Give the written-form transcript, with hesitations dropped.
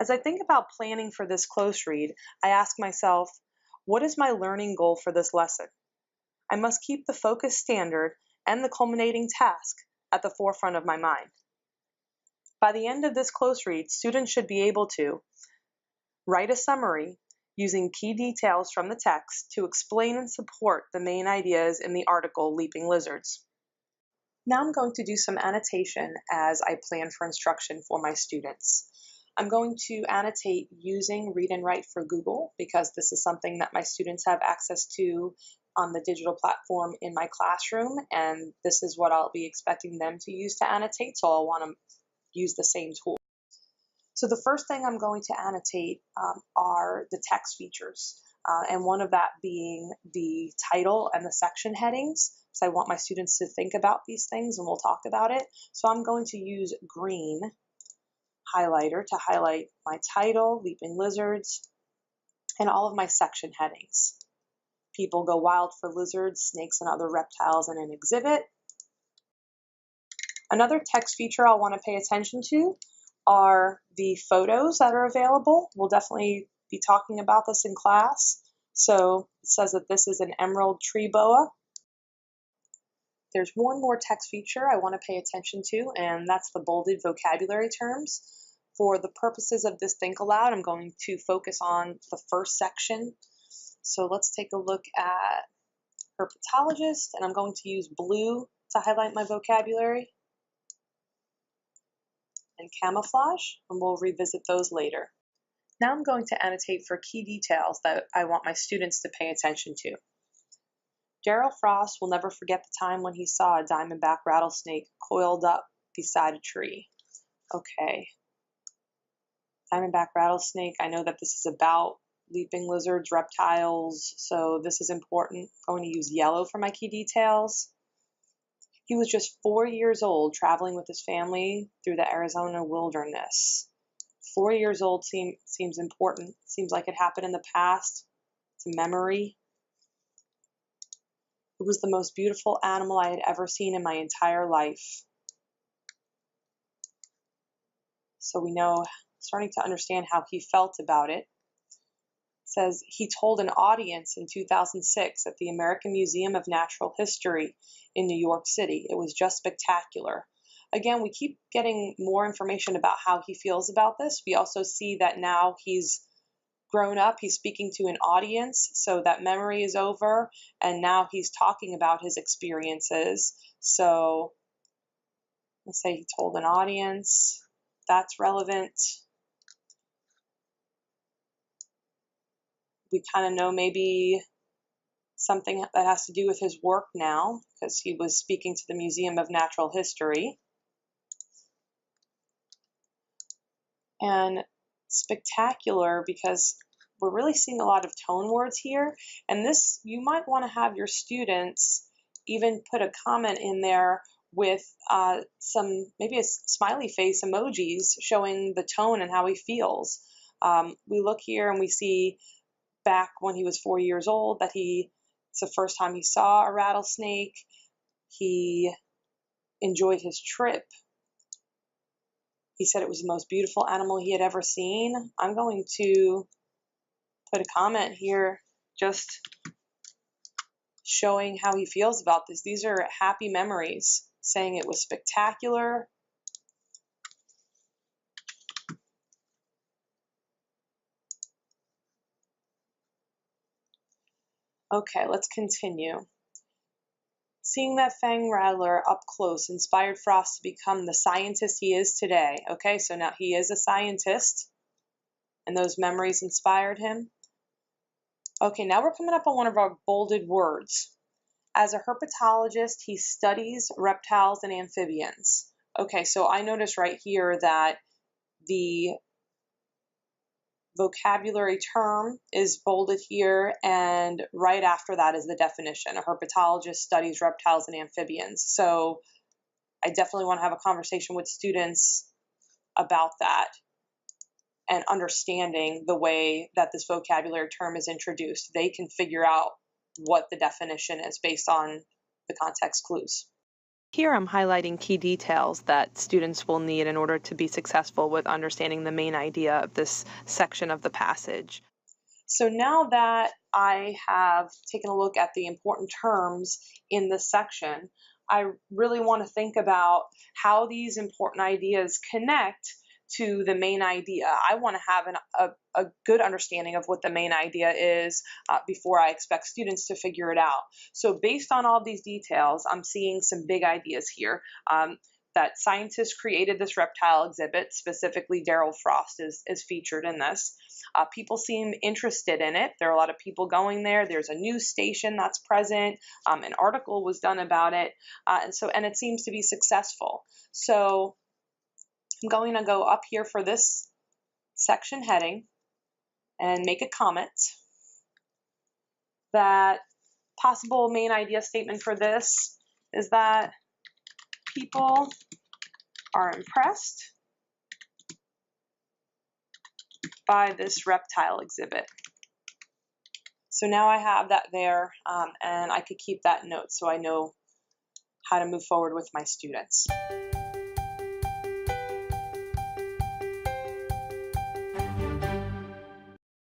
As I think about planning for this close read, I ask myself, what is my learning goal for this lesson? I must keep the focus standard and the culminating task at the forefront of my mind. By the end of this close read, students should be able to write a summary using key details from the text to explain and support the main ideas in the article Leaping Lizards. Now I'm going to do some annotation as I plan for instruction for my students. I'm going to annotate using Read and Write for Google because this is something that my students have access to on the digital platform in my classroom, and this is what I'll be expecting them to use to annotate, so I'll want to use the same tool. So the first thing I'm going to annotate are the text features, and one of that being the title and the section headings. So I want my students to think about these things, and we'll talk about it. So I'm going to use green highlighter to highlight my title, Leaping Lizards, and all of my section headings. People go wild for lizards, snakes, and other reptiles in an exhibit. Another text feature I'll want to pay attention to are the photos that are available. We'll definitely be talking about this in class. So it says that this is an emerald tree boa. There's one more text feature I want to pay attention to, and that's the bolded vocabulary terms. For the purposes of this Think Aloud, I'm going to focus on the first section. So let's take a look at herpetologist, and I'm going to use blue to highlight my vocabulary, and camouflage, and we'll revisit those later. Now I'm going to annotate for key details that I want my students to pay attention to. Gerald Frost will never forget the time when he saw a diamondback rattlesnake coiled up beside a tree. Okay. Diamondback rattlesnake, I know that this is about leaping lizards, reptiles, so this is important. I'm going to use yellow for my key details. He was just 4 years old, traveling with his family through the Arizona wilderness. 4 years old seems important. Seems like it happened in the past. It's a memory. It was the most beautiful animal I had ever seen in my entire life. So we know, starting to understand how he felt about it. It says he told an audience in 2006 at the American Museum of Natural History in New York City. It was just spectacular. Again, we keep getting more information about how he feels about this. We also see that now he's grown up, he's speaking to an audience, so that memory is over, and now he's talking about his experiences. So let's say he told an audience, that's relevant. We kind of know maybe something that has to do with his work now, because he was speaking to the Museum of Natural History. And spectacular, because we're really seeing a lot of tone words here. And this, you might want to have your students even put a comment in there with maybe a smiley face emojis showing the tone and how he feels. We look here and we see back when he was 4 years old that it's the first time he saw a rattlesnake. He enjoyed his trip. He said it was the most beautiful animal he had ever seen. I'm going to put a comment here just showing how he feels about this. These are happy memories, saying it was spectacular. Okay, let's continue. Seeing that fang rattler up close inspired Frost to become the scientist he is today. Okay, so now he is a scientist, and those memories inspired him. Okay, now we're coming up on one of our bolded words. As a herpetologist, he studies reptiles and amphibians. Okay, so I notice right here that the vocabulary term is bolded here, and right after that is the definition. A herpetologist studies reptiles and amphibians. So I definitely want to have a conversation with students about that and understanding the way that this vocabulary term is introduced. They can figure out what the definition is based on the context clues. Here I'm highlighting key details that students will need in order to be successful with understanding the main idea of this section of the passage. So now that I have taken a look at the important terms in this section, I really want to think about how these important ideas connect to the main idea. I want to have a good understanding of what the main idea is before I expect students to figure it out. So based on all these details, I'm seeing some big ideas here. That scientists created this reptile exhibit, specifically Daryl Frost is featured in this. People seem interested in it. There are a lot of people going there. There's a news station that's present. An article was done about it, and it seems to be successful. So I'm going to go up here for this section heading and make a comment that possible main idea statement for this is that people are impressed by this reptile exhibit. So now I have that there, and I could keep that note so I know how to move forward with my students.